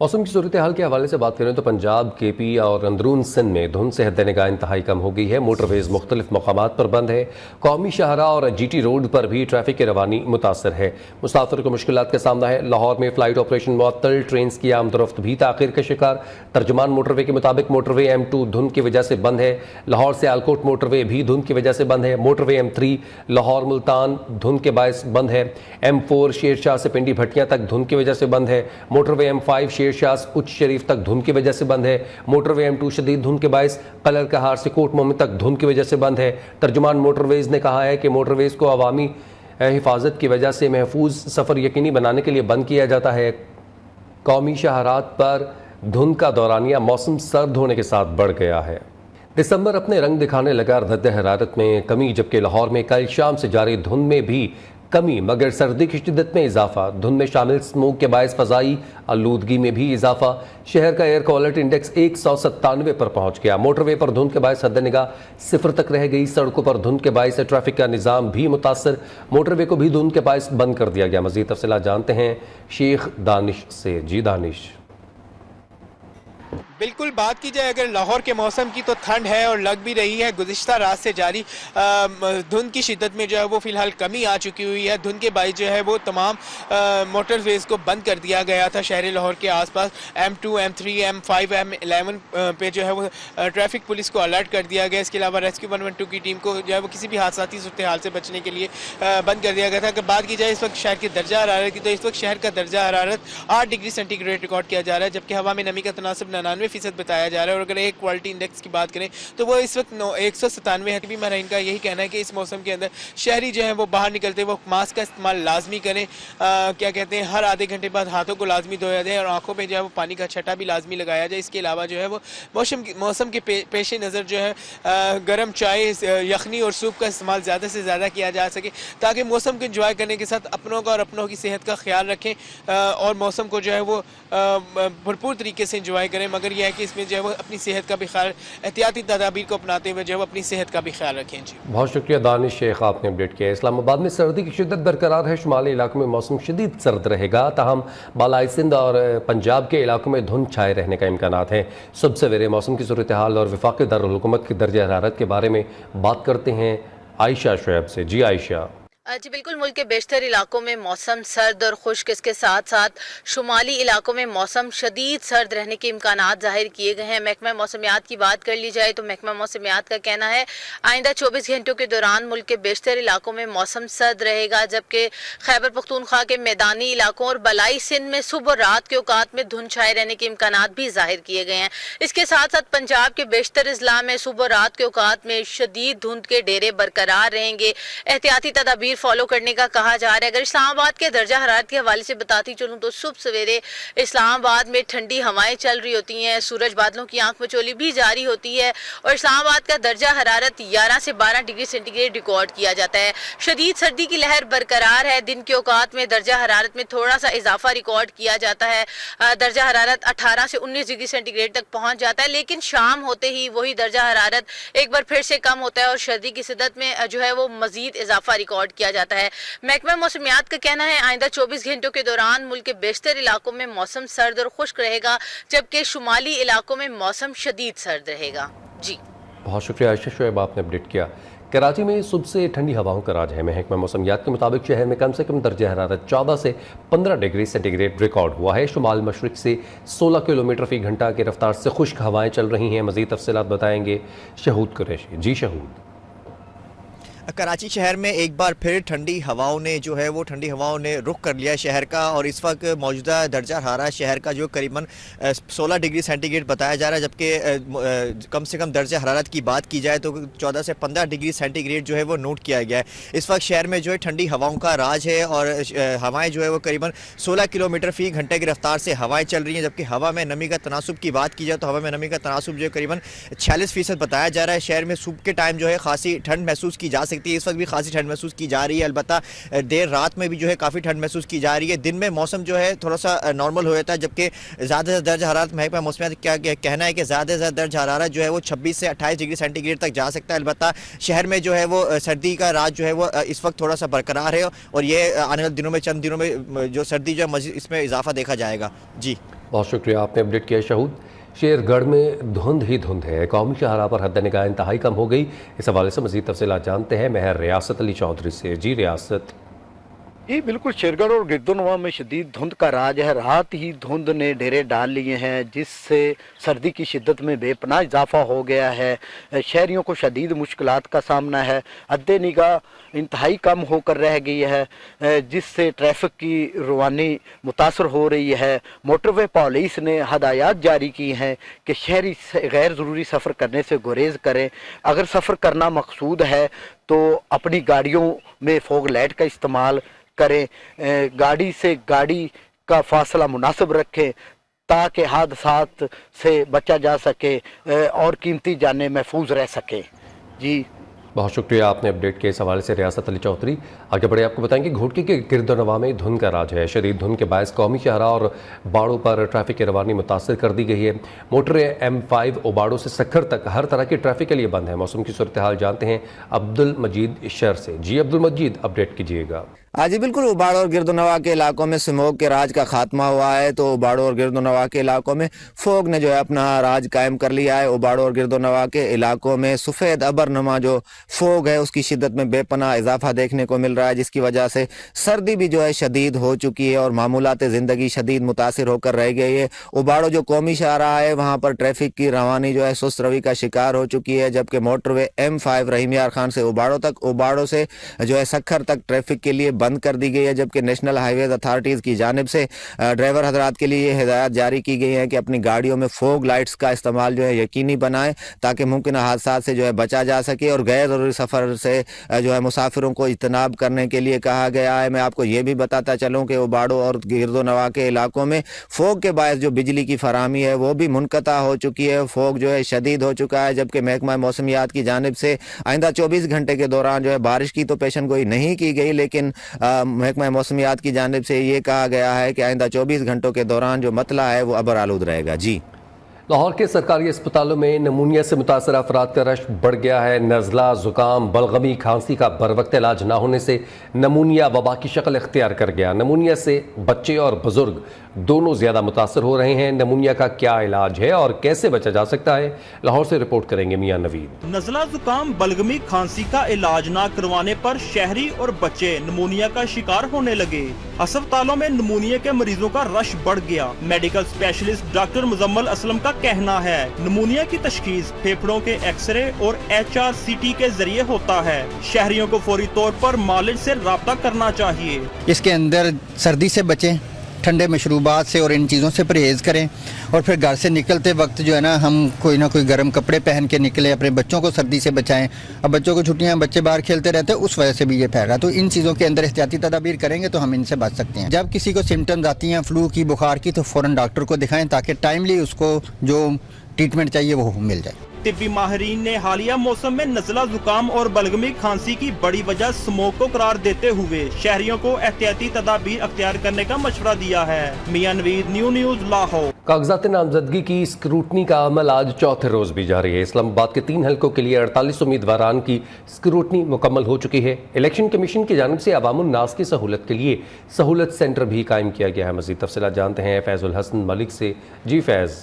मौसम की सूरत हाल के हवाले से बात करें तो पंजाब, केपी और अंदरून सिंध में धुंध से हद निगाह इंतहाई कम हो गई है। मोटरवेज मुख्तलिफ मकामात पर बंद है। कौमी शाहरा और GT रोड पर भी ट्रैफिक की रवानी मुतासर है। मुसाफिर को मुश्किलात का सामना है। लाहौर में फ्लाइट ऑपरेशन मुअत्तल, ट्रेन की आमदरफ्त भी ताखिर का शिकार। तर्जुमान मोटरवे के मुताबिक मोटरवे M2 धुंध की वजह से बंद है। लाहौर से आलकोट मोटरवे भी धुंध की वजह से बंद है। मोटरवे M3 लाहौर मुल्तान धुंध के बायस बंद है। M4 शेरशाह से पिंडी भट्टियां तक धुंध की वजह से बंद है। मोटरवे M5 शेरशाह उच्च शरीफ तक धुंध की वजह से बंद है। मोटरवे M2 शदीद धुंध के बायस कलर कहार से कोट मोहम्मद तक धुंध की वजह से बंद है। तर्जुमान मोटरवेज ने कहा है कि मोटरवेज को अवामी हिफाजत की वजह से महफूज सफ़र यकीनी बनाने के लिए बंद किया जाता है। कौमी शाहरात पर धुंध का दौरानिया मौसम सर्द होने के साथ बढ़ गया है। दिसंबर अपने रंग दिखाने लगा। रद्द हरारत में कमी, जबकि लाहौर में कल शाम से जारी धुंध में भी कमी, मगर सर्दी की शिद्दत में इजाफा। धुंध में शामिल स्मोक के बायस फ़ज़ाई आलूदगी में भी इजाफा। शहर का एयर क्वालिटी इंडेक्स 197 पर पहुंच गया। मोटरवे पर धुंध के बायस हद निगाह 0 तक रह गई। सड़कों पर धुंध के बायस ट्रैफिक का निज़ाम भी मुतासर। मोटरवे को भी धुंध के बायस बंद कर दिया गया। मज़ीद तफसीलात जानते हैं शेख दानिश से। जी दानिश। बिल्कुल, बात की जाए अगर लाहौर के मौसम की तो ठंड है और लग भी रही है। गुज़िश्ता रात से जारी धुंध की शिद्दत में जो है वो फ़िलहाल कमी आ चुकी हुई है। धुंध के बायस जो है वो तमाम मोटरवेज़ को बंद कर दिया गया था। शहर लाहौर के आसपास M2, M3, M5, M11 पे जो है वो ट्रैफिक पुलिस को अलर्ट कर दिया गया। इसके अलावा रेस्क्यू 112 की टीम को जो है वो किसी भी हादसाती सूरत हाल से बचने के लिए बंद कर दिया गया था। अगर बात की जाए इस वक्त शहर के दर्जा हरारत की, तो इस वक्त शहर का दर्जा हरारत 8 डिग्री सेंटीग्रेड रिकॉर्ड किया जा रहा है, जबकि हवा में नमी का तनासब 99% बताया जा रहा है। और अगर एक क्वालिटी इंडेक्स की बात करें तो वो इस वक्त 197 है। भी महरीन का यही कहना है कि इस मौसम के अंदर शहरी जो है वो बाहर निकलते वो मास्क का इस्तेमाल लाजमी करें। क्या कहते हैं, हर आधे घंटे बाद हाथों को लाजमी धोया जाए और आंखों पे जो है वो पानी का छटा भी लाजमी लगाया जाए। इसके अलावा जो है वो मौसम के पेश नज़र जो है गर्म चाय, यखनी और सूप का इस्तेमाल ज़्यादा से ज़्यादा किया जा सके, ताकि मौसम को इंजॉय करने के साथ अपनों का और अपनों की सेहत का ख्याल रखें और मौसम को जो है वो भरपूर तरीके से इंजॉय करें। मगर यह है कि इसमें जो है वो अपनी सेहत का भी ख्याल, एहतियाती तदाबीर को अपनाते हुए जो है वो अपनी सेहत का भी ख्याल रखें। जी बहुत शुक्रिया दानिश शेख, आपने अपडेट किया। इस्लामाबाद में सर्दी की शिद्दत बरकरार है। शुमाली इलाकों में मौसम शदीद सर्द रहेगा, ताहम बालाई सिंध और पंजाब के इलाकों में धुंध छाए रहने का इम्कानात है। सुबह सवेरे मौसम की सूरत हाल और वफाकी दारुल हुकूमत की दर्जा हरारत के बारे में बात करते हैं आयशा शुएब से। जी आयशा। जी बिल्कुल, मुल्क के बेशतर इलाकों में मौसम सर्द और खुश्क, इसके साथ साथ शुमाली इलाकों में मौसम शदीद सर्द रहने के इम्कानात जाहिर किए गए हैं। महकमा मौसमियात की बात कर ली जाए तो महकमा मौसमियात का कहना है आइंदा 24 घंटों के दौरान मुल्क के बेशतर इलाकों में मौसम सर्द रहेगा, जबकि खैबर पख्तूनख्वा के मैदानी इलाकों और बलाई सिंध में सुबह और रात के औकात में धुंध छाए रहने के इम्कानात भी जाहिर किए गए हैं। इसके साथ साथ पंजाब के बेशतर अजला में सुबह रात के औकात में शदीद धुंध के डेरे बरकरार रहेंगे। एहतियाती तदाबीर फॉलो करने का कहा जा रहा है। अगर इस्लामाबाद के दर्जा हरारत के हवाले से बताती चलूँ तो सुबह सवेरे इस्लामाबाद में ठंडी हवाएं चल रही होती हैं, सूरज बादलों की आंख मचोली भी जारी होती है और इस्लामाबाद का दर्जा हरारत 11 से 12 डिग्री सेंटीग्रेड रिकॉर्ड किया जाता है। शदीद सर्दी की लहर बरकरार है। दिन के औकात में दर्जा हरारत में थोड़ा सा इजाफा रिकॉर्ड किया जाता है। दर्जा हरारत 18 से 19 डिग्री सेंटीग्रेड तक पहुंच जाता है, लेकिन शाम होते ही वही दर्जा हरारत एक बार फिर से कम होता है और सर्दी की शिद्दत में जो है वो मजीद इजाफा रिकॉर्ड किया जाता है। महकमा मौसमियात का कहना है आइंदा 24 घंटों के दौरान मुल्क के बेशतर इलाकों में मौसम सर्द और खुश्क रहेगा, जबकि शुमाली इलाकों में मौसम शदीद सर्द रहेगा। जी बहुत शुक्रिया आयशा शुएब, आपने अपडेट किया। कराची में सुबह से ठंडी हवाओं का राज है। महकमा मौसमियात के मुताबिक शहर में कम से कम दर्जा हरारत 14 से 15 डिग्री सेंटीग्रेड रिकॉर्ड हुआ है। शुमाल मशरिक से 16 किलोमीटर फी घंटा की रफ्तार से खुश्क हवाएं चल रही हैं। मज़ीद तफसीलात बताएंगे शहूद कुरैशी। जी शहूद। कराची शहर में एक बार फिर ठंडी हवाओं ने रुख कर लिया शहर का और इस वक्त मौजूदा दर्जा हरारत शहर का जो करीबन 16 डिग्री सेंटीग्रेड बताया जा रहा है, जबकि कम से कम दर्जा हरारत की बात की जाए तो 14 से 15 डिग्री सेंटीग्रेड जो है वो नोट किया गया है। इस वक्त शहर में जो है ठंडी हवाओं का राज है और हवाएं जो है वो करीबन 16 किलोमीटर फी घंटे की रफ्तार से हवाएं चल रही हैं, जबकि हवा में नमी का तनासुब की बात की जाए तो हवा में नमी का तनासुब जो है करीबन 46% बताया जा रहा है। शहर में सुबह के टाइम जो है खासी ठंड महसूस की जा सकती है। इस वक्त भी खासी ठंड महसूस की जा रही है, अलबत्ता देर रात में भी जो है काफ़ी ठंड महसूस की जा रही है। दिन में मौसम जो है थोड़ा सा नॉर्मल हो जाता है, जबकि ज़्यादा से दर्ज हरारत महकमा मौसमियात क्या कहना है कि ज़्यादा से ज़्यादा दर्ज हरारत जो है वो 26 से 28 डिग्री सेंटीग्रेड तक जा सकता है। अलबत्ता शहर में जो है वो सर्दी का राज जो है वो इस वक्त थोड़ा सा बरकरार है और ये आने वाले दिनों में चंद दिनों में जो सर्दी जो है इसमें इजाफा देखा जाएगा। जी बहुत शुक्रिया, आपने अपडेट किया शहूद। शेरगढ़ में धुंध ही धुंध है, कौमी शाहराह पर हद निगाह इंतहाई कम हो गई। इस हवाले से मज़ीद तफसीलात जानते हैं महर रियासत अली चौधरी से। जी रियासत। जी बिल्कुल, शेरगढ़ और गिरदोनवा में शदीद धुंध का राज है। रात ही धुंध ने डेरे डाल लिए हैं, जिससे सर्दी की शिद्दत में बेपनाह इजाफा हो गया है। शहरियों को शदीद मुश्किलात का सामना है। हद निगाह इंतहाई कम होकर रह गई है, जिससे ट्रैफिक की रवानी मुतासर हो रही है। मोटरवे पुलिस ने हदायत जारी की हैं कि शहरी गैर ज़रूरी सफ़र करने से गुरेज करें। अगर सफ़र करना मकसूद है तो अपनी गाड़ियों में फॉग लाइट का इस्तेमाल करें, गाड़ी से गाड़ी का फासला मुनासिब रखें ताकि हादसात से बचा जा सके और कीमती जानें महफूज रह सके। जी बहुत शुक्रिया, आपने अपडेट किया इस हवाले से रियासत अली चौधरी। आगे बढ़े आपको बताएंगे घोटकी के गिरदोनवा में धुंध का राज है। शदीद धुंध के बायस कौमी शाहराह और बाड़ों पर ट्रैफिक की रवानी मुतासर कर दी गई है। मोटर M5 ओबाड़ो से सखर तक हर तरह की ट्रैफिक के लिए बंद है। मौसम की सूरत हाल जानते हैं अब्दुल मजीद शहर से। जी अब्दुल मजीद, अपडेट कीजिएगा। जी बिल्कुल, उबाड़ो और गिरदोनवा के इलाकों में स्मोक के राज का खात्मा हुआ है, तो उबाड़ो और गिरदोनवा के इलाकों में फोग ने जो है अपना राज कायम कर लिया है। उबाड़ो और गिरदोनवा के इलाकों में सफ़ेद अबरनुमा जो फोग है उसकी शिद्दत में बेपनाह इजाफा देखने को मिल रहा है, जिसकी वजह से सर्दी भी जो है शदीद हो चुकी है और मामूलात ज़िंदगी शदीद मुतासिर होकर रह गई है। उबाड़ो जो कौमी शाहराह है वहाँ पर ट्रैफिक की रवानी जो है सुस्त रवि का शिकार हो चुकी है, जबकि मोटरवे M5 रहीम यार खान से उबाड़ो तक, उबाड़ो से जो है सखर तक ट्रैफिक के लिए बंद कर दी गई है। जबकि नेशनल हाईवेज अथॉरिटीज़ की जानिब से ड्राइवर हजरात के लिए हिदायत जारी की गई है कि अपनी गाड़ियों में फोग लाइट्स का इस्तेमाल जो है यकीनी बनाएं ताकि मुमकिन हादसा से जो है बचा जा सके। और गैर ज़रूरी सफ़र से जो है मुसाफिरों को इज्तनाब करने के लिए कहा गया है। मैं आपको ये भी बताता चलूँ कि उबाड़ो और गिरदोनवा के इलाकों में फोग के बायस जो बिजली की फराहमी है वो भी मुनक़ता हो चुकी है। फोग जो है शदीद हो चुका है, जबकि महकमा मौसमियात की जानिब से आइंदा 24 घंटे के दौरान जो है बारिश की तो पेशन गोई नहीं की गई, लेकिन महकमा मौसमियात की जानिब से ये कहा गया है कि आइंदा 24 घंटों के दौरान जो मतला है वो अबर आलूद रहेगा। जी लाहौर के सरकारी अस्पतालों में नमूनिया से मुतासर अफराद का रश बढ़ गया है। नज़ला, ज़ुकाम, बलगमी, खांसी का बरवक्त इलाज ना होने से नमूनिया वबा की शक्ल इख्तियार कर गया। नमूनिया से बच्चे और बुजुर्ग दोनों ज़्यादा मुतासर हो रहे हैं। नमूनिया का क्या इलाज है और कैसे बचा जा सकता है, लाहौर से रिपोर्ट करेंगे मियां नवीद। नज़ला, ज़ुकाम, बलगमी, खांसी का इलाज ना करवाने पर शहरी और बच्चे नमूनिया का शिकार होने लगे। अस्पतालों में नमूनिया के मरीजों का रश बढ़ गया। Medical specialist doctor Muzammil Aslam का कहना है नमूनिया की तशखीस फेफड़ों के एक्सरे और HRCT के जरिए होता है। शहरियों को फौरी तौर पर मालिज से राब्ता करना चाहिए। इसके अंदर सर्दी से बचें, ठंडे मशरूबात से और इन चीज़ों से परहेज़ करें, और फिर घर से निकलते वक्त जो है ना हम कोई ना कोई गर्म कपड़े पहन के निकले, अपने बच्चों को सर्दी से बचाएं। अब बच्चों को छुट्टियां, बच्चे बाहर खेलते रहते हैं, उस वजह से भी ये फैला। तो इन चीज़ों के अंदर एहतियाती तदाबीर करेंगे तो हम इनसे बच सकते हैं। जब किसी को सिम्टम्स आती हैं फ्लू की, बुखार की, तो फ़ौरन डॉक्टर को दिखाएं ताकि टाइमली उसको जो ट्रीटमेंट चाहिए वो मिल जाए। तिब्बी माहिरीन ने हालिया मौसम में नज़ला, जुकाम और बलगमी, खांसी की बड़ी वजह स्मोक को करार देते हुए शहरियों को एहतियाती तदाबीर अख्तियार करने का मशवरा दिया है। मियां नवीद, न्यूज़ लाहौर। कागजात नामजदगी की स्क्रूटनी का अमल आज चौथे रोज भी जारी है। इस्लामाबाद के 3 हलकों के लिए 48 उम्मीदवारान की स्क्रूटनी मुकम्मल हो चुकी है। इलेक्शन कमीशन की जानिब से अवामुन नास की सहूलत के लिए सहूलत सेंटर भी कायम किया गया है। मज़ीद तफसीलात जानते हैं फैज़ुल हसन मलिक से। जी फैज़।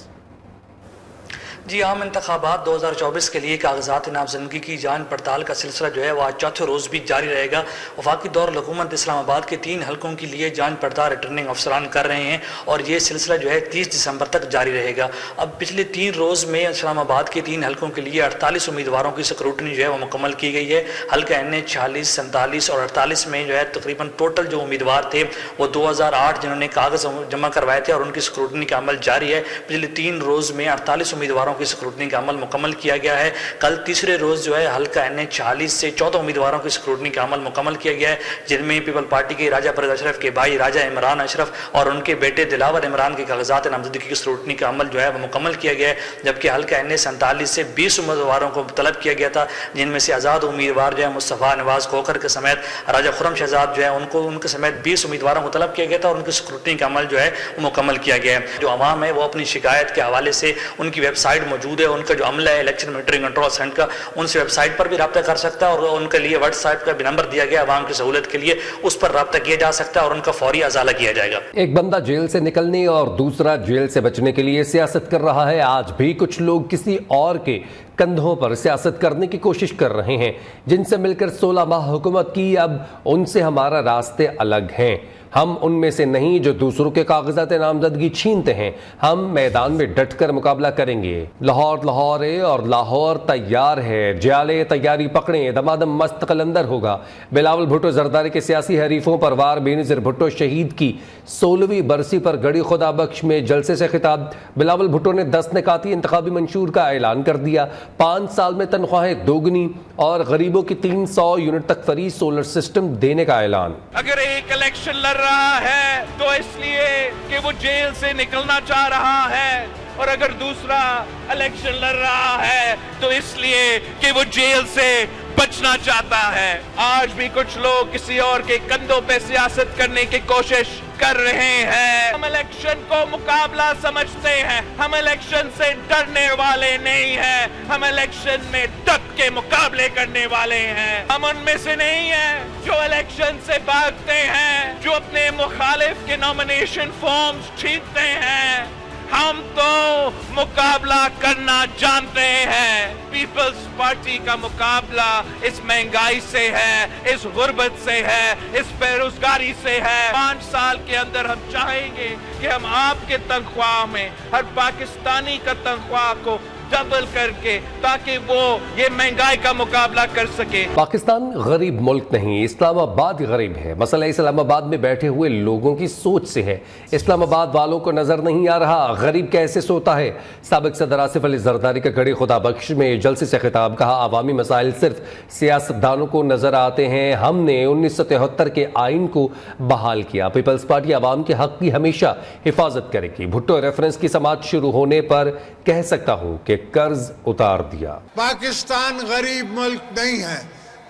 जी, आम इंतखाबात 2024 के लिए कागजात नामजदगी की जांच पड़ताल का सिलसिला जो है वो आज चौथे रोज़ भी जारी रहेगा। वफाकी दौर हुकूमत इस्लामाबाद के 3 हलकों के लिए जांच पड़ताल रिटर्निंग अफसरान कर रहे हैं और ये सिलसिला जो है 30 दिसंबर तक जारी रहेगा। अब पिछले 3 रोज़ में इस्लामाबाद के 3 हलकों के लिए 48 उम्मीदवारों की स्क्रूटनी जो है वो मुकम्मल की गई है। हल्का NH 46, 47 और 48 में जो है तकरीबन टोटल जो उम्मीदवार थे वो 2008 जिन्होंने कागज़ जमा करवाए थे और उनकी स्क्रूटनी का अमल जारी है। पिछले 3 रोज़ में 48 उम्मीदवारों की स्क्रूटनी का अमल मुकम्मल किया गया है। कल तीसरे रोज़ जो है हल्का NH 40 से 14 उम्मीदवारों की स्क्रूटनी का अमल मुकम्मल किया गया है, जिनमें पीपल पार्टी के राजा परवेज़ अशरफ के भाई राजा इमरान अशरफ और उनके बेटे दिलावर इमरान के कागजात नामजदगी की स्क्रूटनी का अमल जो है वो मुकम्मल किया गया है। जबकि हल्का NH 47 से 20 उम्मीदवारों को तलब किया गया था, जिनमें से आज़ाद उम्मीदवार जो है मुस्तफ़ा नवाज खोखर के समेत राजा खुर्रम शहजाद जो है उनके समेत 20 उम्मीदवारों को तलब किया गया था और उनकी स्क्रूटनी का अमल जो है वो मुकम्मल किया गया है। जो आवाम है वो अपनी शिकायत के हवाले से उनकी वेबसाइट سائٹ موجود ہے, ان کا جو عملہ ہے الیکشن مانیٹرنگ کنٹرول سینٹر کا, ان سے ویب سائٹ پر بھی رابطہ کر سکتا ہے, اور ان کے لیے واٹس ایپ کا بھی نمبر دیا گیا عوام کی سہولت کے لیے, اس پر رابطہ کیا جا سکتا ہے اور ان کا فوری ازالہ کیا جائے گا. ایک بندہ جیل سے نکلنے اور دوسرا جیل سے بچنے کے لیے سیاست کر رہا ہے. آج بھی کچھ لوگ کسی اور کے کندھوں پر سیاست کرنے کی کوشش کر رہے ہیں. جن سے مل کر 16 ماہ حکومت کی, اب ان سے ہمارا راستے الگ ہیں. ہم ان میں سے نہیں جو دوسروں کے کاغذات نامزدگی چھینتے ہیں. ہم میدان میں ڈٹ کر مقابلہ کریں گے. لاہور ہے اور لاہور تیار ہے. جالے تیاری پکڑیں, دمادم مست قلندر ہوگا. بلاول بھٹو زرداری کے سیاسی حریفوں پروار بینظیر بھٹو شہید کی 16ویں برسی پر گڑی خدا بخش میں جلسے سے خطاب. بلاول بھٹو نے 10 نکاتی انتخابی منشور کا اعلان کر دیا. 5 سال میں تنخواہیں دوگنی اور غریبوں کی 300 یونٹ تک فری سولر سسٹم دینے کا اعلان. اگر ایک الیکشن لڑ رہا ہے تو اس لیے کہ وہ جیل سے نکلنا چاہ رہا ہے, اور اگر دوسرا الیکشن لڑ رہا ہے تو اس لیے کہ وہ جیل سے بچنا چاہتا ہے. آج بھی کچھ لوگ کسی اور کے کندھوں پہ سیاست کرنے کی کوشش کر رہے ہیں. ہم الیکشن کو مقابلہ سمجھتے ہیں, ہم الیکشن سے ڈرنے والے نہیں ہیں, ہم الیکشن میں ڈٹ کے مقابلے کرنے والے ہیں. ہم ان میں سے نہیں ہیں جو الیکشن سے بھاگتے ہیں, جو اپنے مخالف کے نامینیشن فارمز چھینتے ہیں. ہم تو مقابلہ کرنا جانتے ہیں. پیپلز پارٹی کا مقابلہ اس مہنگائی سے ہے, اس غربت سے ہے, اس بے روزگاری سے ہے. 5 سال کے اندر ہم چاہیں گے کہ ہم آپ کے تنخواہ میں ہر پاکستانی کا تنخواہ کو ڈبل کر کے, تاکہ وہ یہ مہنگائی کا مقابلہ کر سکے. پاکستان غریب ملک نہیں, اسلام آباد غریب ہے. مسئلہ اسلام آباد میں بیٹھے ہوئے لوگوں کی سوچ سے ہے. اسلام آباد والوں کو نظر نہیں آ رہا غریب کیسے سوتا ہے. سابق صدر آصف علی زرداری کا گڑی خدا بخش میں جلسے سے خطاب. کہا عوامی مسائل صرف سیاستدانوں کو نظر آتے ہیں. ہم نے 1973 کے آئین کو بحال کیا. پیپلز پارٹی عوام کے حق کی ہمیشہ حفاظت کرے گی. بھٹو ریفرنس کی سماعت شروع ہونے پر کہہ سکتا ہوں کہ قرض اتار دیا. پاکستان غریب ملک نہیں ہے.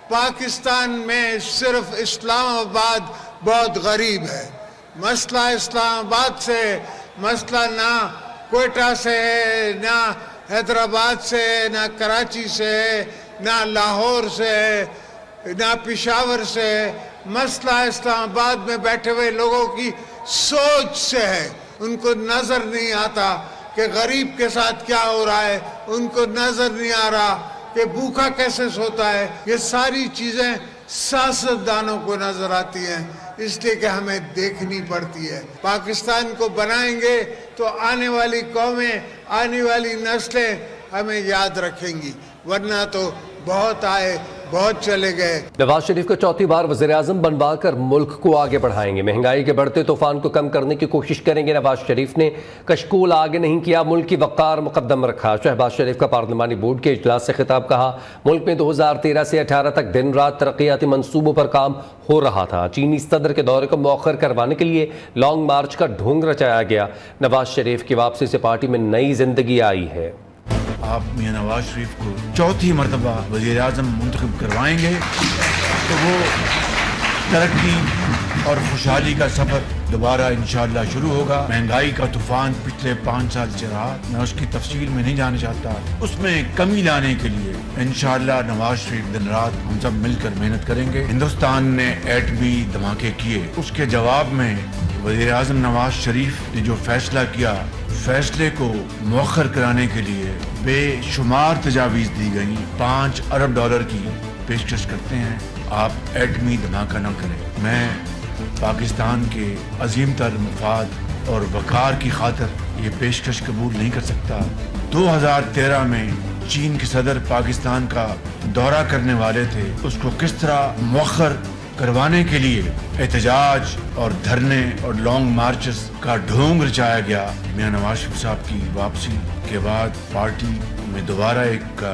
پاکستان میں صرف اسلام آباد بہت غریب ہے. مسئلہ اسلام آباد سے, مسئلہ نہ کوئٹہ سے ہے, نہ حیدرآباد سے, نہ کراچی سے, نہ لاہور سے, نہ پشاور سے. مسئلہ اسلام آباد میں بیٹھے ہوئے لوگوں کی سوچ سے ہے. ان کو نظر نہیں آتا کہ غریب کے ساتھ کیا ہو رہا ہے, ان کو نظر نہیں آ رہا کہ بھوکا کیسے سوتا ہے. یہ ساری چیزیں سیاستدانوں کو نظر آتی ہیں, اس لیے کہ ہمیں دیکھنی پڑتی ہے. پاکستان کو بنائیں گے تو آنے والی قومیں, آنے والی نسلیں ہمیں یاد رکھیں گی, ورنہ تو بہت آئے بہت چلے گئے. نواز شریف کو چوتھی بار وزیراعظم بنوا کر ملک کو آگے بڑھائیں گے. مہنگائی کے بڑھتے طوفان کو کم کرنے کی کوشش کریں گے. نواز شریف نے کشکول آگے نہیں کیا, ملک کی وقار مقدم رکھا. شہباز شریف کا پارلیمانی بورڈ کے اجلاس سے خطاب. کہا ملک میں 2013 سے 18 تک دن رات ترقیاتی منصوبوں پر کام ہو رہا تھا. چینی صدر کے دورے کو مؤخر کروانے کے لیے لانگ مارچ کا ڈھونگ رچایا گیا. نواز شریف کی واپسی سے پارٹی میں نئی زندگی آئی ہے. آپ میاں نواز شریف کو چوتھی مرتبہ وزیر اعظم منتخب کروائیں گے تو وہ ترقی اور خوشحالی کا سفر دوبارہ انشاءاللہ شروع ہوگا. مہنگائی کا طوفان پچھلے 5 سال سے رہا, میں اس کی تفصیل میں نہیں جانا چاہتا. اس میں کمی لانے کے لیے انشاءاللہ نواز شریف دن رات ہم سب مل کر محنت کریں گے. ہندوستان نے ایٹمی دھماکے کیے, اس کے جواب میں وزیر اعظم نواز شریف نے جو فیصلہ کیا, فیصلے کو مؤخر کرانے کے لیے بے شمار تجاویز دی گئیں. $5 ارب کی پیشکش کرتے ہیں. آپ ایٹمی دھماکہ نہ کریں. میں پاکستان کے عظیم تر مفاد اور وقار کی خاطر یہ پیشکش قبول نہیں کر سکتا. 2013 میں چین کے صدر پاکستان کا دورہ کرنے والے تھے, اس کو کس طرح مؤخر کروانے کے لیے احتجاج اور دھرنے اور لانگ مارچز کا ڈھونگ رچایا گیا. میاں نواز شریف صاحب کی واپسی کے بعد پارٹی میں دوبارہ ایک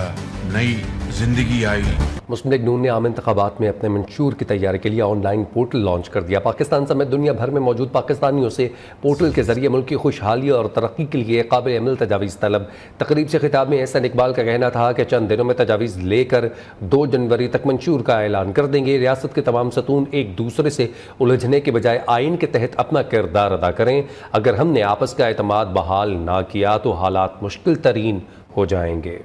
نئی जिंदगी आई। मुस्लिम लीग नून ने आम इंतखाबात में अपने मंशूर की तैयारी के लिए ऑनलाइन पोर्टल लॉन्च कर दिया। पाकिस्तान समेत दुनिया भर में मौजूद पाकिस्तानियों से पोर्टल के जरिए मुल्क की खुशहाली और तरक्की के लिए काबिल अमल तजावीज़ तलब। तकरीब से खिताब में एहसन इकबाल का कहना था कि चंद दिनों में तजावीज़ लेकर 2 जनवरी तक मंशूर का ऐलान कर देंगे। रियासत के तमाम सतून एक दूसरे से उलझने के बजाय आइन के तहत अपना किरदार अदा करें। अगर हमने आपस का एतमाद बहाल ना किया तो हालात मुश्किल तरीन हो जाएंगे।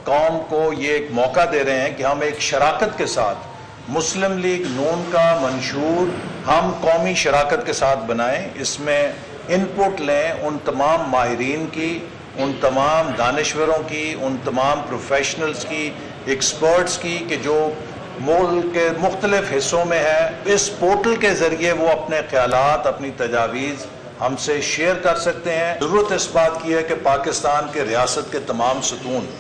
कौम को ये एक मौका दे रहे हैं कि हम एक शराकत के साथ मुस्लिम लीग नून का मंशूर हम कौमी शराकत के साथ बनाएं। इसमें इनपुट लें उन तमाम माहिरीन की, उन तमाम दानिश्वरों की, उन तमाम प्रोफेशनल्स की, एक्सपर्ट्स की कि जो मुल्क के मुख्तलिफ हिस्सों में है। इस पोर्टल के ज़रिए वो अपने ख्यालात, अपनी तजावीज़ हमसे शेयर कर सकते हैं। ज़रूरत इस बात की है कि पाकिस्तान के रियासत के तमाम सतून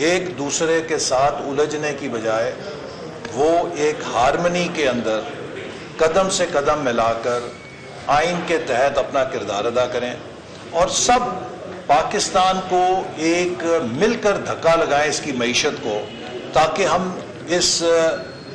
एक दूसरे के साथ उलझने की बजाय वो एक हारमनी के अंदर कदम से कदम मिलाकर आइन के तहत अपना किरदार अदा करें और सब पाकिस्तान को एक मिलकर धक्का लगाएं इसकी मईशत को, ताकि हम इस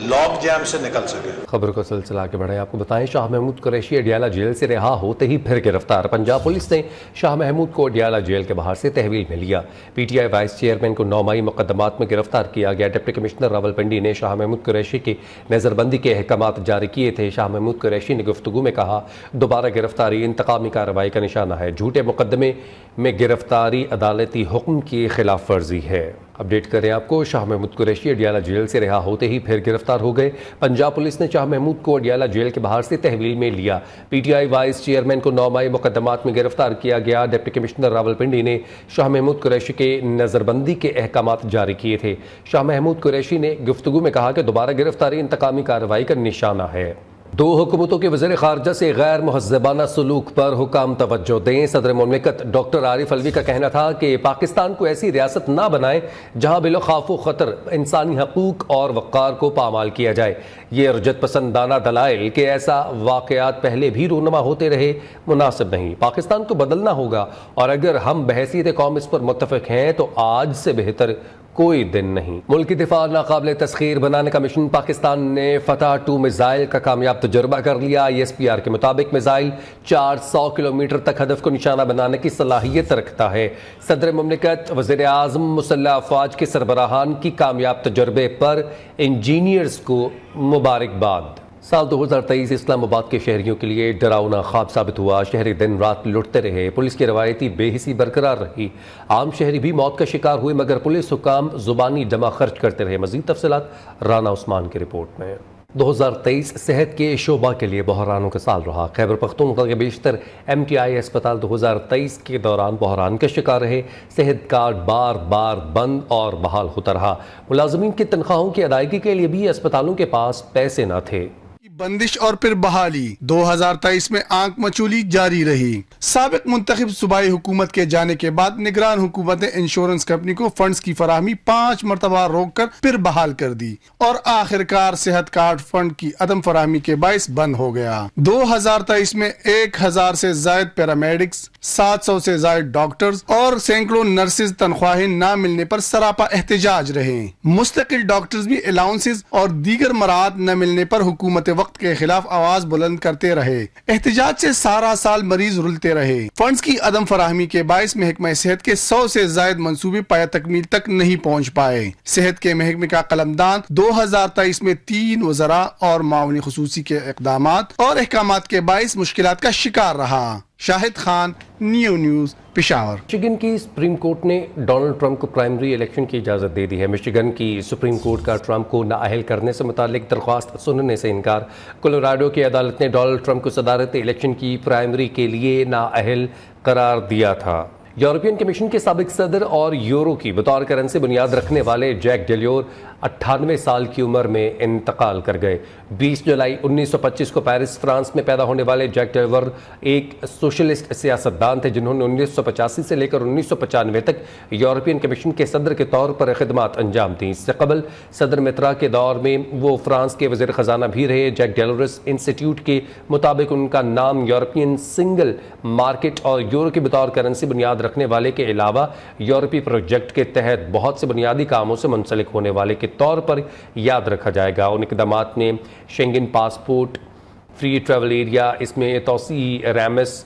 लॉक जैम से निकल सके। खबर को सिलसिला आगे बढ़े, आपको बताएं शाह महमूद कुरैशी अडियाला जेल से रिहा होते ही फिर गिरफ्तार। पंजाब पुलिस ने शाह महमूद को अडियाला जेल के बाहर से तहवील में लिया। पीटीआई वाइस चेयरमैन को 9 मई मुकदमात में गिरफ्तार किया गया। डिप्टी कमिश्नर रावलपिंडी ने शाह महमूद कुरैशी की नज़रबंदी के अहकामात जारी किए थे। शाह महमूद कुरैशी ने गुफ्तगू में कहा, दोबारा गिरफ्तारी इंतकामी कार्रवाई का निशाना है। झूठे मुकदमे में गिरफ्तारी अदालती हुक्म की खिलाफ वर्जी है। अपडेट करें आपको, शाह महमूद कुरैशी अडियाला जेल से रिहा होते ही फिर गिरफ्तार हो गए। पंजाब पुलिस ने शाह महमूद को अडियाला जेल के बाहर से तहवील में लिया। पीटीआई वाइस चेयरमैन को 9 मई मुकदमात में गिरफ्तार किया गया। डिप्टी कमिश्नर रावलपिंडी ने शाह महमूद कुरैशी के नज़रबंदी के अहकामात जारी किए थे। शाह महमूद कुरैशी ने गुफ्तगू में कहा कि दोबारा गिरफ्तारी इंतकामी कार्रवाई का निशाना है। 2 हुकूमतों के वज़ीर ख़ारजा से गैर मुहज़्ज़बाना सलूक पर हुकाम तवज्जो दें। सदर मुमलिकत डॉक्टर आरिफ अलवी का कहना था कि पाकिस्तान को ऐसी रियासत ना बनाएं जहां बिलो खौफ व ख़तर इंसानी हकूक़ और वक़ार को पामाल किया जाए। ये रजत पसंदाना दलाइल कि ऐसा वाक़यात पहले भी रूनमा होते रहे मुनासिब नहीं। पाकिस्तान को बदलना होगा और अगर हम बहसीत कौम इस पर मुत्तफ़िक़ हैं तो आज से बेहतर कोई दिन नहीं। मुल्क की दिफा नाकाबिल तस्खीर बनाने का मिशन पाकिस्तान ने फतह 2 मिसाइल का कामयाब तजुर्बा कर लिया। ISPR के मुताबिक मिसाइल 400 किलोमीटर तक हदफ को निशाना बनाने की सलाहियत रखता है। सदर मुमलिकत, वज़ीर आज़म, मुसल्लह अफ़वाज के सरबराहान की कामयाब तजुर्बे पर इंजीनियर्स को मुबारकबाद। साल 2023 इस्लामाबाद के शहरियों के लिए डरावना ख्वाब साबित हुआ। शहरी दिन रात लुटते रहे, पुलिस की रवायती बेहिसी बरकरार रही। आम शहरी भी मौत का शिकार हुए मगर पुलिस हुकाम जुबानी जमा खर्च करते रहे। मज़ीद तफसीलात राना उस्मान की रिपोर्ट में। 2023 सेहत के शोबा के लिए बहरानों का साल रहा। खैबर पख्तूनख्वा के बेशतर MTI अस्पताल 2023 के दौरान बहरान का शिकार रहे। सेहत कार्ड बार बार बंद और बहाल होता रहा। मुलाजमीन की तनख्वाहों की अदायगी के लिए भी अस्पतालों के पास पैसे न थे। बंदिश और फिर बहाली 2023 में आंख मचोली जारी रही। साबिक मुंतखब सूबाई हुकूमत के जाने के बाद निगरान हुकूमत ने इंश्योरेंस कंपनी को फंड्स की फराहमी 5 मरतबा रोक कर फिर बहाल कर दी और आखिरकार सेहत कार्ड फंड की अदम फराहमी के बाइस बंद हो गया। 2023 में 1000 से जायद पैरामेडिक्स, 700 से जायद डॉक्टर्स और सैकड़ों नर्सेज तनख्वाहें न मिलने पर सरापा एहतजाज रहे। मुस्तकिल डॉक्टर्स भी अलाउंसेस और दीगर मराहत न मिलने पर हुकूमत वक्त के खिलाफ आवाज बुलंद करते रहे। एहतजाज से सारा साल मरीज रुलते रहे। फंड्स की अदम फराहमी के बाइस महकमा सेहत के 100 से जायद मंसूबे पाया तकमील तक नहीं पहुँच पाए। सेहत के महकमे का कलमदान 2023 में 3 वज़रा और मावनी खुसूसी के इक़दामात और अहकामात के बाइस मुश्किलात का शिकार रहा। Shahid Khan, new news, Peshawar. Michigan की सुप्रीम कोर्ट ने डोनाल्ड ट्रंप को प्राइमरी इलेक्शन की इजाज़त दे दी है। मिशिगन की सुप्रीम कोर्ट का ट्रंप को नाअहल करने से मुतालिक दरख्वास्त सुनने से इनकार। कोलोराडो की अदालत ने डोनाल्ड ट्रंप को सदारती इलेक्शन की प्राइमरी के लिए नाअहल करार दिया था। यूरोपियन कमीशन के साबिक सदर और यूरो की बतौर करेंसी बुनियाद रखने वाले जैक डेलियोर 98 साल की उम्र में इंतकाल कर गए। 20 जुलाई 1925 को पेरिस फ्रांस में पैदा होने वाले जैक डेलियोर एक सोशलिस्ट सियासतदान थे जिन्होंने 1985 से लेकर 1995 तक यूरोपियन कमीशन के सदर के तौर पर खिदमत अंजाम दी। इससे कबल सदर मित्रा के दौर में वो फ्रांस के वज़ीर ख़जाना भी रहे। जैक डेलियोर इंस्टीट्यूट के मुताबिक उनका नाम यूरोपियन सिंगल मार्केट और यूरो की बतौर करेंसी बुनियाद رکھنے والے کے علاوہ یورپی پروجیکٹ کے تحت بہت سے بنیادی کاموں سے منسلک ہونے والے کے طور پر یاد رکھا جائے گا۔ ان اقدامات میں Schengen passport, free travel area, اس میں توسیع ریمس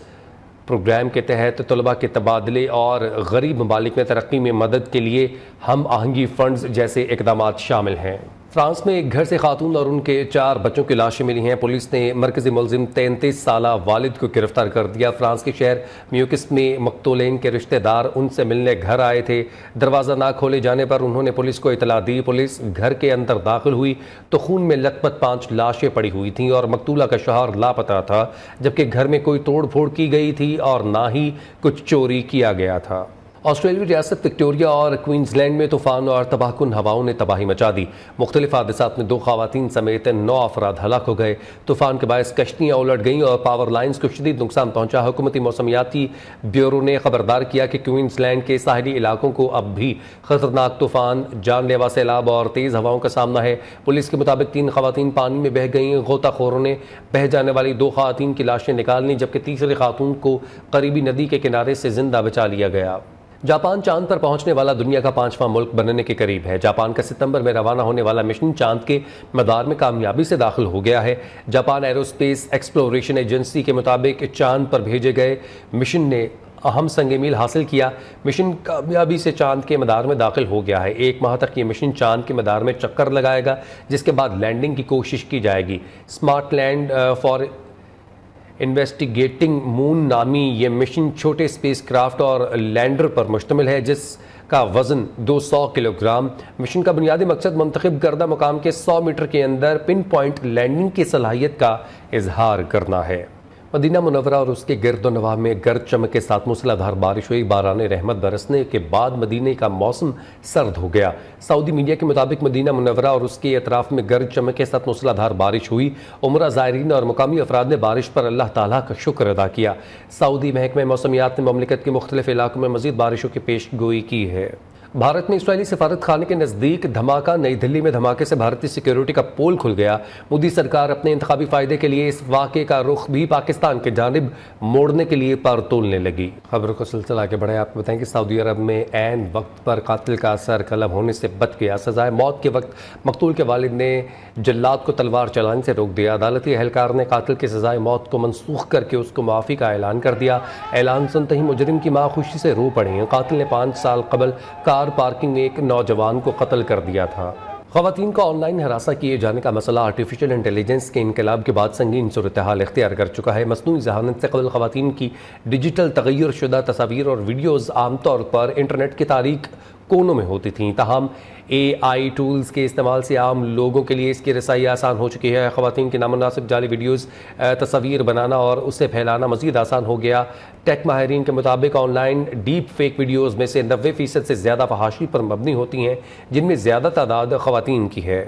پروگرام کے تحت طلباء کے تبادلے اور غریب ممالک میں ترقی میں مدد کے لیے ہم آہنگی فنڈز جیسے اقدامات شامل ہیں۔ فرانس میں ایک گھر سے خاتون اور ان کے 4 بچوں کی لاشیں ملی ہیں۔ پولیس نے مرکزی ملزم 33 سالہ والد کو گرفتار کر دیا۔ فرانس کے شہر میوکس میں مقتولین کے رشتہ دار ان سے ملنے گھر آئے تھے۔ دروازہ نہ کھولے جانے پر انہوں نے پولیس کو اطلاع دی۔ پولیس گھر کے اندر داخل ہوئی تو خون میں لت پت 5 لاشیں پڑی ہوئی تھیں اور مقتولہ کا شوہر لاپتہ تھا، جبکہ گھر میں کوئی توڑ پھوڑ کی گئی تھی اور نہ ہی کچھ چوری کیا گیا تھا۔ آسٹریلوی ریاست وکٹوریہ اور کوئنز لینڈ میں طوفان اور تباہ کن ہواؤں نے تباہی مچا دی۔ مختلف حادثات میں 2 خواتین سمیت 9 افراد ہلاک ہو گئے۔ طوفان کے باعث کشتیاں الٹ گئیں اور پاور لائنز کو شدید نقصان پہنچا۔ حکومتی موسمیاتی بیورو نے خبردار کیا کہ کوئنز لینڈ کے ساحلی علاقوں کو اب بھی خطرناک طوفان، جان لیوا سیلاب اور تیز ہواؤں کا سامنا ہے۔ پولیس کے مطابق 3 خواتین پانی میں بہہ گئیں۔ غوطہ خوروں نے بہہ جانے والی 2 خواتین کی لاشیں نکال لیں، جبکہ تیسری خاتون کو قریبی ندی کے کنارے سے زندہ بچا لیا گیا۔ جاپان چاند پر پہنچنے والا دنیا کا 5واں ملک بننے کے قریب ہے۔ جاپان کا ستمبر میں روانہ ہونے والا مشن چاند کے مدار میں کامیابی سے داخل ہو گیا ہے۔ جاپان ایروسپیس ایکسپلوریشن ایجنسی کے مطابق چاند پر بھیجے گئے مشن نے اہم سنگ میل حاصل کیا۔ مشن کامیابی سے چاند کے مدار میں داخل ہو گیا ہے۔ 1 ماہ تک یہ مشن چاند کے مدار میں چکر لگائے گا، جس کے بعد لینڈنگ کی کوشش کی جائے گی۔ اسمارٹ لینڈ فار انویسٹیگیٹنگ مون نامی یہ مشن چھوٹے اسپیس کرافٹ اور لینڈر پر مشتمل ہے، جس کا وزن 200 کلو گرام۔ مشن کا بنیادی مقصد منتخب کردہ مقام کے 100 میٹر کے اندر پن پوائنٹ لینڈنگ کی صلاحیت کا اظہار کرنا ہے۔ مدینہ منورہ اور اس کے گرد و نواح میں گرج چمک کے ساتھ موسلادھار بارش ہوئی۔ باران رحمت برسنے کے بعد مدینہ کا موسم سرد ہو گیا۔ سعودی میڈیا کے مطابق مدینہ منورہ اور اس کے اطراف میں گرج چمک کے ساتھ موسلادھار بارش ہوئی۔ عمرہ زائرین اور مقامی افراد نے بارش پر اللہ تعالیٰ کا شکر ادا کیا۔ سعودی محکمہ موسمیات نے مملکت کے مختلف علاقوں میں مزید بارشوں کی پیش گوئی کی ہے۔ بھارت میں اسرائیلی سفارت خانے کے نزدیک دھماکہ۔ نئی دہلی میں دھماکے سے بھارتی سیکیورٹی کا پول کھل گیا۔ مودی سرکار اپنے انتخابی فائدے کے لیے اس واقعے کا رخ بھی پاکستان کی جانب موڑنے کے لیے پر تولنے لگی۔ خبروں کا سلسلہ آگے بڑھے، آپ کو بتائیں کہ سعودی عرب میں عین وقت پر قاتل کا اثر قلم ہونے سے بچ گیا۔ سزائے موت کے وقت مقتول کے والد نے جلاد کو تلوار چلانے سے روک دیا۔ عدالتی اہلکار نے قاتل کی سزائے موت کو منسوخ کر کے اس کو معافی کا اعلان کر دیا۔ اعلان سنتے ہی مجرم کی ماں خوشی سے رو پڑی۔ قاتل نے 5 سال قبل کار پارکنگ میں ایک نوجوان کو قتل کر دیا تھا۔ خواتین کو آن لائن ہراساں کیے جانے کا مسئلہ آرٹیفیشل انٹیلیجنس کے انقلاب کے بعد سنگین صورتحال اختیار کر چکا ہے۔ مصنوعی ذہانت سے قبل خواتین کی ڈیجیٹل تغیر شدہ تصاویر اور ویڈیوز عام طور پر انٹرنیٹ کی تاریک کونوں میں ہوتی تھیں، تاہم AI ٹولز کے استعمال سے عام لوگوں کے لیے اس کی رسائی آسان ہو چکی ہے۔ خواتین کی نامناسب جعلی ویڈیوز تصاویر بنانا اور اسے پھیلانا مزید آسان ہو گیا۔ ٹیک ماہرین کے مطابق on line deep fake videos میں سے 90% سے زیادہ فحاشی پر مبنی ہوتی ہیں، جن میں زیادہ تعداد خواتین کی ہے۔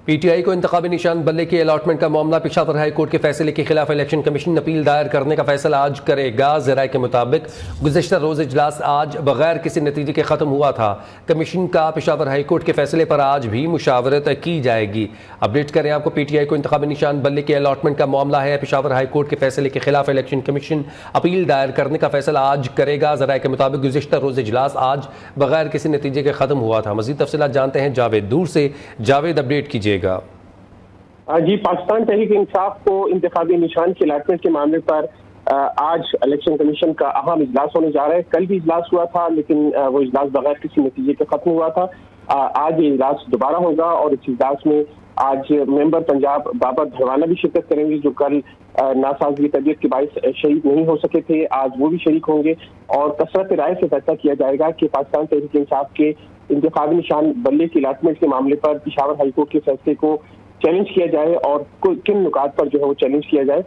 PTI کو انتخابی نشان بلے کی الاٹمنٹ کا معاملہ پشاور ہائی کورٹ کے فیصلے کے خلاف الیکشن کمیشن اپیل دائر کرنے کا فیصلہ آج کرے گا۔ ذرائع کے مطابق گزشتہ روز اجلاس آج بغیر کسی نتیجے کے ختم ہوا تھا۔ کمیشن کا پشاور ہائی کورٹ کے فیصلے پر آج بھی مشاورت کی جائے گی۔ اپڈیٹ کریں آپ کو، PTI کو انتخابی نشان بلے کے الاٹمنٹ کا معاملہ ہے۔ پشاور ہائی کورٹ کے فیصلے کے خلاف الیکشن کمیشن اپیل دائر کرنے کا فیصلہ آج کرے گا۔ ذرائع کے مطابق گزشتہ روز اجلاس آج بغیر کسی نتیجے کے ختم ہوا تھا۔ مزید تفصیلات جانتے ہیں جاوید دور سے۔ جاوید، اپڈیٹ کیجیے گا۔ جی، پاکستان تحریک انصاف کو انتخابی نشان کی الاٹمنٹ کے معاملے پر آج الیکشن کمیشن کا اہم اجلاس ہونے جا رہا ہے۔ کل بھی اجلاس ہوا تھا، لیکن وہ اجلاس بغیر کسی نتیجے کے ختم ہوا تھا۔ آج یہ اجلاس دوبارہ ہوگا اور اس اجلاس میں آج ممبر پنجاب بابر بھروانہ بھی شرکت کریں گے، جو کل ناسازگی طبیعت کے باعث شریک نہیں ہو سکے تھے۔ آج وہ بھی شریک ہوں گے اور کثرت رائے سے فیصلہ کیا جائے گا کہ پاکستان تحریک انصاف کے انتخابی نشان بلے کی الاٹمنٹ کے معاملے پر پشاور ہائی کورٹ کے فیصلے کو چیلنج کیا جائے اور کن نکات پر جو ہے وہ چیلنج کیا جائے۔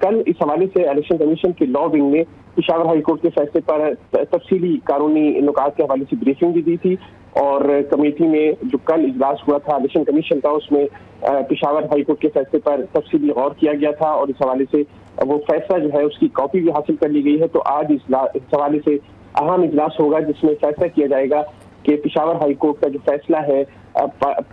کل اس حوالے سے الیکشن کمیشن کی لا ونگ نے پشاور ہائی کورٹ کے فیصلے پر تفصیلی قانونی نکات کے حوالے سے بریفنگ بھی دی تھی اور کمیٹی میں جو کل اجلاس ہوا تھا الیکشن کمیشن کا، اس میں پشاور ہائی کورٹ کے فیصلے پر تفصیلی غور کیا گیا تھا اور اس حوالے سے وہ فیصلہ جو ہے اس کی کاپی بھی حاصل کر لی گئی ہے۔ تو آج اس حوالے سے اہم اجلاس ہوگا جس میں فیصلہ کیا جائے گا کہ پشاور ہائی کورٹ کا جو فیصلہ ہے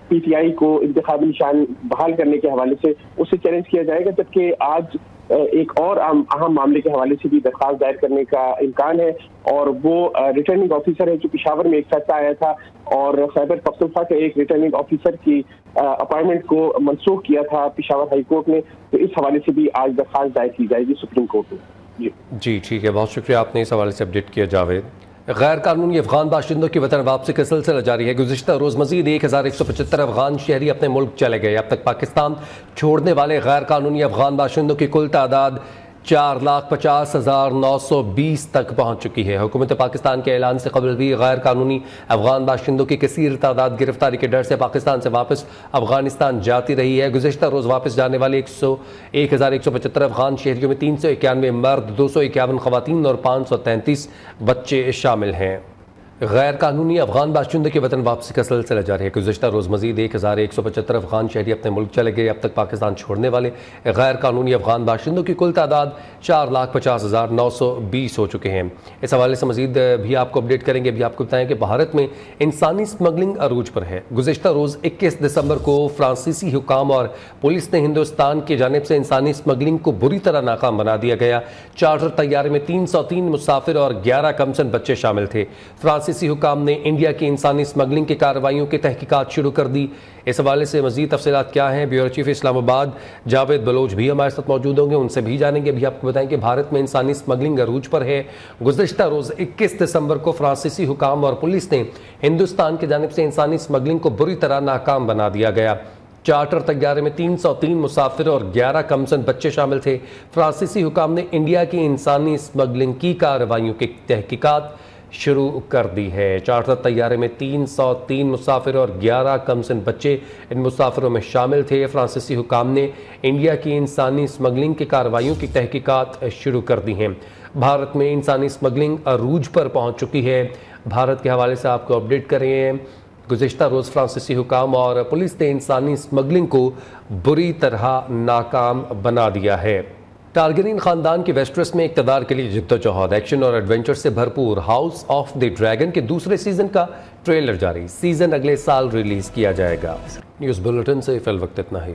PTI کو انتخابی نشان بحال کرنے کے حوالے سے اسے چیلنج کیا جائے گا، جبکہ آج ایک اور اہم معاملے کے حوالے سے بھی درخواست دائر کرنے کا امکان ہے، اور وہ ریٹرننگ آفیسر ہے جو پشاور میں ایک فیصلہ آیا تھا اور خیبر پختونخوا کے ایک ریٹرننگ آفیسر کی اپائنٹمنٹ کو منسوخ کیا تھا پشاور ہائی کورٹ نے، تو اس حوالے سے بھی آج درخواست دائر کی جائے گی سپریم کورٹ میں۔ جی ٹھیک ہے، بہت شکریہ آپ نے اس حوالے سے اپڈیٹ کیا جاوید۔ غیر قانونی افغان باشندوں کی وطن واپسی کا سلسلہ جاری ہے۔ گزشتہ روز مزید 1175 افغان شہری اپنے ملک چلے گئے۔ اب تک پاکستان چھوڑنے والے غیر قانونی افغان باشندوں کی کل تعداد 4,50,920 تک پہنچ چکی ہے۔ حکومت پاکستان کے اعلان سے قبل بھی غیر قانونی افغان باشندوں کی کثیر تعداد گرفتاری کے ڈر سے پاکستان سے واپس افغانستان جاتی رہی ہے۔ گزشتہ روز واپس جانے والے 1,175 افغان شہریوں میں 391 مرد، 251 خواتین اور 533 بچے شامل ہیں۔ غیر قانونی افغان باشندوں کی وطن واپسی کا سلسلہ جاری ہے۔ گزشتہ روز مزید 1,175 افغان شہری اپنے ملک چلے گئے۔ اب تک پاکستان چھوڑنے والے غیر قانونی افغان باشندوں کی کل تعداد 4,50,920 ہو چکے ہیں۔ اس حوالے سے مزید بھی آپ کو اپڈیٹ کریں گے۔ ابھی آپ کو بتائیں کہ بھارت میں انسانی اسمگلنگ عروج پر ہے۔ گزشتہ روز 21 دسمبر کو فرانسیسی حکام اور پولیس نے ہندوستان کی جانب سے انسانی اسمگلنگ کو بری طرح ناکام بنا دیا گیا۔ چارٹر طیارے میں 303 مسافر اور 11 کمسن بچے شامل تھے۔ فرانسیسی حکام نے انڈیا کی انسانی اسمگلنگ کی کارروائیوں کی تحقیقات شروع کر دی۔ اس حوالے سے مزید تفصیلات کیا ہیں، بیورو چیف اسلام آباد جاوید بلوچ بھی ہمارے ساتھ موجود ہوں گے، ان سے بھی جانیں گے۔ بھی آپ کو بتائیں کہ بھارت میں انسانی اسمگلنگ عروج پر ہے۔ گزشتہ روز 21 دسمبر کو فرانسیسی حکام اور پولیس نے ہندوستان کی جانب سے انسانی اسمگلنگ کو بری طرح ناکام بنا دیا گیا۔ چارٹر طیارے میں 303 مسافر اور 11 کمسن بچے شامل تھے۔ فرانسیسی حکام نے انڈیا کی انسانی اسمگلنگ کی کارروائیوں کی تحقیقات شروع کر دی ہے۔ چارٹر طیارے میں 303 مسافر اور 11 کمسن بچے ان مسافروں میں شامل تھے۔ فرانسیسی حکام نے انڈیا کی انسانی اسمگلنگ کی کارروائیوں کی تحقیقات شروع کر دی ہیں۔ بھارت میں انسانی اسمگلنگ عروج پر پہنچ چکی ہے۔ بھارت کے حوالے سے آپ کو اپڈیٹ کر رہے ہیں۔ گزشتہ روز فرانسیسی حکام اور پولیس نے انسانی اسمگلنگ کو بری طرح ناکام بنا دیا ہے۔ ٹارگرین خاندان کی ویسٹرس میں اقتدار کے لیے جدوجہد، ایکشن اور ایڈونچر سے بھرپور ہاؤس آف دی ڈریگن کے دوسرے سیزن کا ٹریلر جاری۔ سیزن اگلے سال ریلیز کیا جائے گا۔ نیوز بلیٹن سے فی الوقت اتنا ہی۔